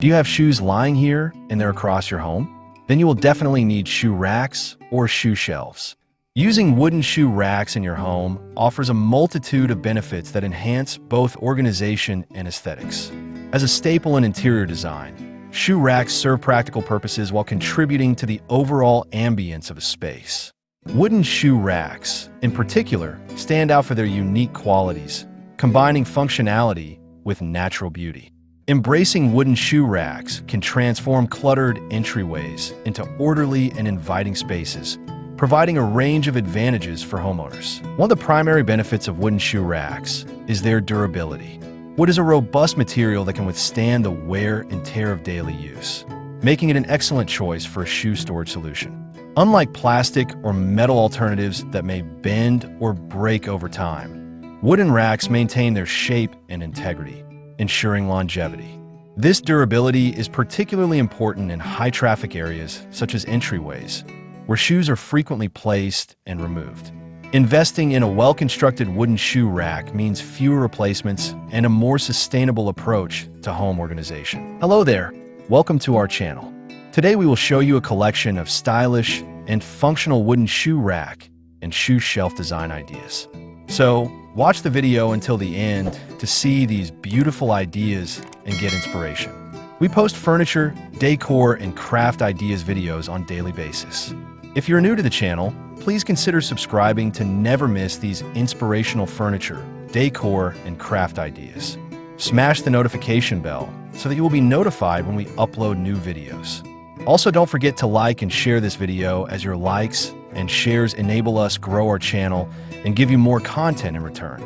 Do you have shoes lying here and they're across your home? Then you will definitely need shoe racks or shoe shelves. Using wooden shoe racks in your home offers a multitude of benefits that enhance both organization and aesthetics. As a staple in interior design, shoe racks serve practical purposes while contributing to the overall ambience of a space. Wooden shoe racks, in particular, stand out for their unique qualities, combining functionality with natural beauty. Embracing wooden shoe racks can transform cluttered entryways into orderly and inviting spaces, providing a range of advantages for homeowners. One of the primary benefits of wooden shoe racks is their durability. Wood is a robust material that can withstand the wear and tear of daily use, making it an excellent choice for a shoe storage solution. Unlike plastic or metal alternatives that may bend or break over time, wooden racks maintain their shape and integrity, ensuring longevity. This durability is particularly important in high-traffic areas such as entryways, where shoes are frequently placed and removed. Investing in a well-constructed wooden shoe rack means fewer replacements and a more sustainable approach to home organization. Hello there, welcome to our channel. Today we will show you a collection of stylish and functional wooden shoe rack and shoe shelf design ideas. So, watch the video until the end to see these beautiful ideas and get inspiration. We post furniture, decor, and craft ideas videos on a daily basis. If you're new to the channel, please consider subscribing to never miss these inspirational furniture, decor, and craft ideas. Smash the notification bell so that you will be notified when we upload new videos. Also, don't forget to like and share this video, as your likes and shares enable us grow our channel and give you more content in return.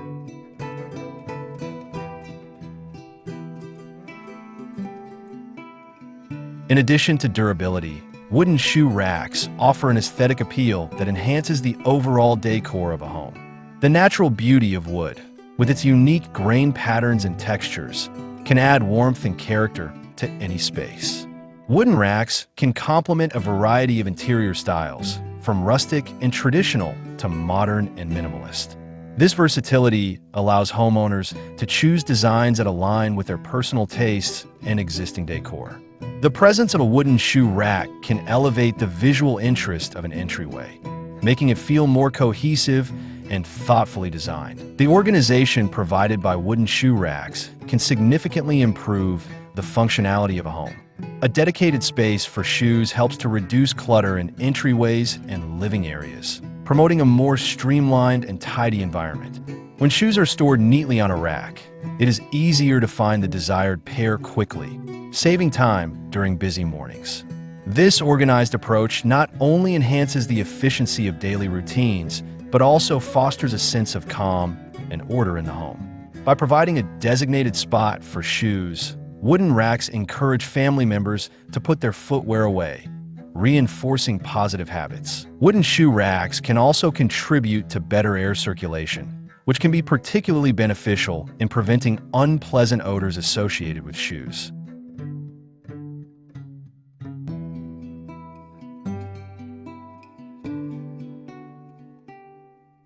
In addition to durability, wooden shoe racks offer an aesthetic appeal that enhances the overall decor of a home. The natural beauty of wood, with its unique grain patterns and textures, can add warmth and character to any space. Wooden racks can complement a variety of interior styles, from rustic and traditional to modern and minimalist. This versatility allows homeowners to choose designs that align with their personal tastes and existing decor. The presence of a wooden shoe rack can elevate the visual interest of an entryway, making it feel more cohesive and thoughtfully designed. The organization provided by wooden shoe racks can significantly improve the functionality of a home. A dedicated space for shoes helps to reduce clutter in entryways and living areas, promoting a more streamlined and tidy environment. When shoes are stored neatly on a rack, it is easier to find the desired pair quickly, saving time during busy mornings. This organized approach not only enhances the efficiency of daily routines, but also fosters a sense of calm and order in the home. By providing a designated spot for shoes, wooden racks encourage family members to put their footwear away, reinforcing positive habits. Wooden shoe racks can also contribute to better air circulation, which can be particularly beneficial in preventing unpleasant odors associated with shoes.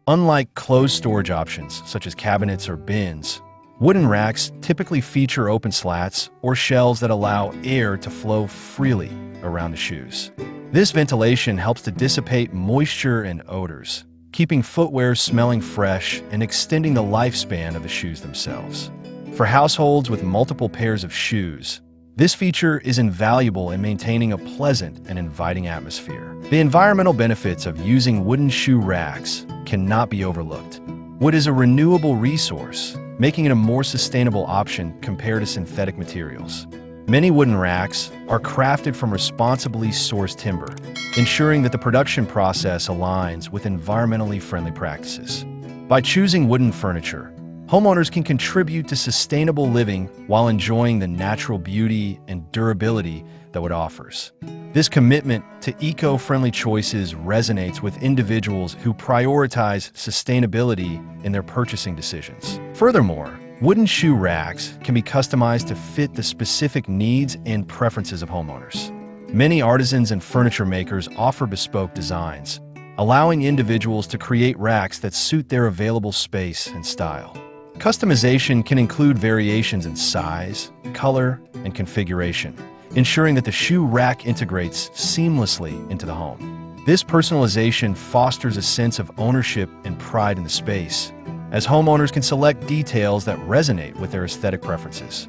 Unlike closed storage options, such as cabinets or bins, wooden racks typically feature open slats or shelves that allow air to flow freely around the shoes. This ventilation helps to dissipate moisture and odors, keeping footwear smelling fresh and extending the lifespan of the shoes themselves. For households with multiple pairs of shoes, this feature is invaluable in maintaining a pleasant and inviting atmosphere. The environmental benefits of using wooden shoe racks cannot be overlooked. Wood is a renewable resource, making it a more sustainable option compared to synthetic materials. Many wooden racks are crafted from responsibly sourced timber, ensuring that the production process aligns with environmentally friendly practices. By choosing wooden furniture, homeowners can contribute to sustainable living while enjoying the natural beauty and durability that wood offers. This commitment to eco-friendly choices resonates with individuals who prioritize sustainability in their purchasing decisions. Furthermore, wooden shoe racks can be customized to fit the specific needs and preferences of homeowners. Many artisans and furniture makers offer bespoke designs, allowing individuals to create racks that suit their available space and style. Customization can include variations in size, color, and configuration, ensuring that the shoe rack integrates seamlessly into the home. This personalization fosters a sense of ownership and pride in the space, as homeowners can select details that resonate with their aesthetic preferences.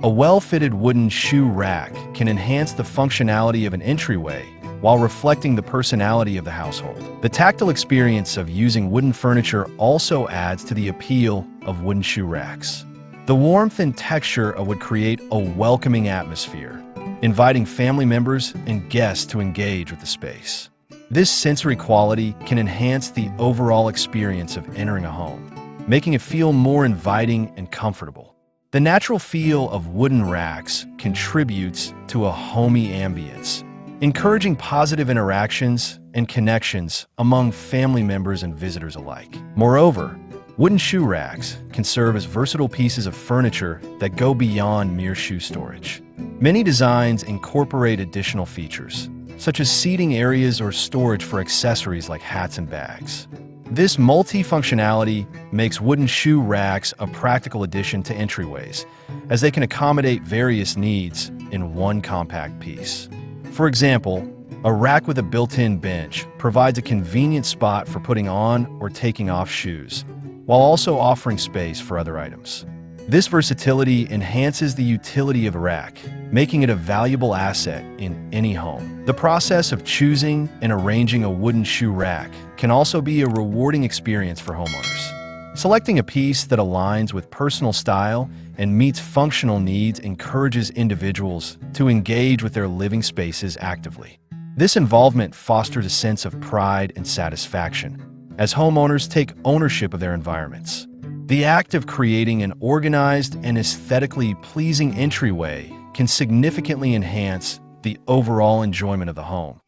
A well-fitted wooden shoe rack can enhance the functionality of an entryway while reflecting the personality of the household. The tactile experience of using wooden furniture also adds to the appeal of wooden shoe racks. The warmth and texture would create a welcoming atmosphere, inviting family members and guests to engage with the space. This sensory quality can enhance the overall experience of entering a home, making it feel more inviting and comfortable. The natural feel of wooden racks contributes to a homey ambience, encouraging positive interactions and connections among family members and visitors alike. Moreover, wooden shoe racks can serve as versatile pieces of furniture that go beyond mere shoe storage. Many designs incorporate additional features, such as seating areas or storage for accessories like hats and bags. This multi-functionality makes wooden shoe racks a practical addition to entryways, as they can accommodate various needs in one compact piece. For example, a rack with a built-in bench provides a convenient spot for putting on or taking off shoes, while also offering space for other items. This versatility enhances the utility of a rack, making it a valuable asset in any home. The process of choosing and arranging a wooden shoe rack can also be a rewarding experience for homeowners. Selecting a piece that aligns with personal style and meets functional needs encourages individuals to engage with their living spaces actively. This involvement fosters a sense of pride and satisfaction, as homeowners take ownership of their environments. The act of creating an organized and aesthetically pleasing entryway can significantly enhance the overall enjoyment of the home.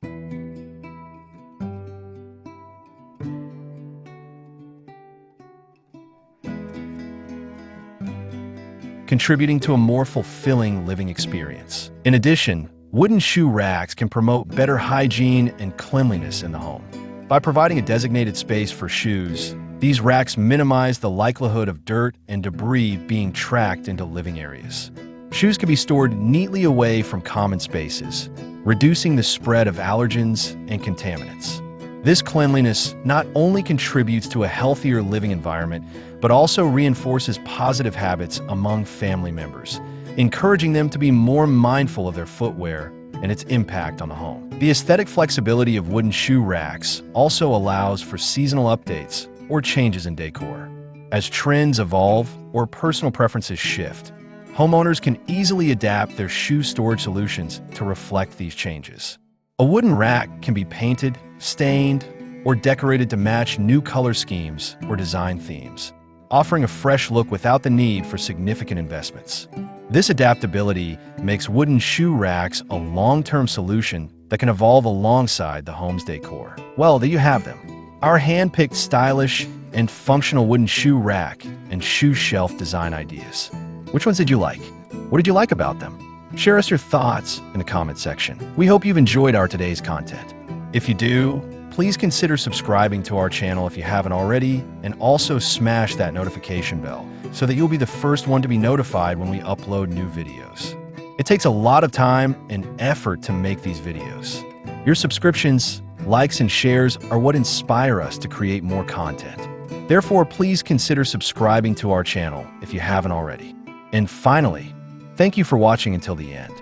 Contributing to a more fulfilling living experience. In addition, wooden shoe racks can promote better hygiene and cleanliness in the home. By providing a designated space for shoes, these racks minimize the likelihood of dirt and debris being tracked into living areas. Shoes can be stored neatly away from common spaces, reducing the spread of allergens and contaminants. This cleanliness not only contributes to a healthier living environment, but also reinforces positive habits among family members, encouraging them to be more mindful of their footwear and its impact on the home. The aesthetic flexibility of wooden shoe racks also allows for seasonal updates or changes in decor. As trends evolve or personal preferences shift, homeowners can easily adapt their shoe storage solutions to reflect these changes. A wooden rack can be painted, stained, or decorated to match new color schemes or design themes, offering a fresh look without the need for significant investments. This adaptability makes wooden shoe racks a long-term solution that can evolve alongside the home's decor. Well, there you have them. Our hand-picked stylish and functional wooden shoe rack and shoe shelf design ideas. Which ones did you like? What did you like about them? Share us your thoughts in the comment section. We hope you've enjoyed our today's content. If you do, please consider subscribing to our channel if you haven't already, and also smash that notification bell so that you'll be the first one to be notified when we upload new videos. It takes a lot of time and effort to make these videos. Your subscriptions, likes, and shares are what inspire us to create more content. Therefore, please consider subscribing to our channel if you haven't already. And finally, thank you for watching until the end.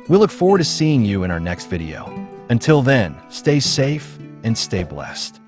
We look forward to seeing you in our next video. Until then, stay safe and stay blessed.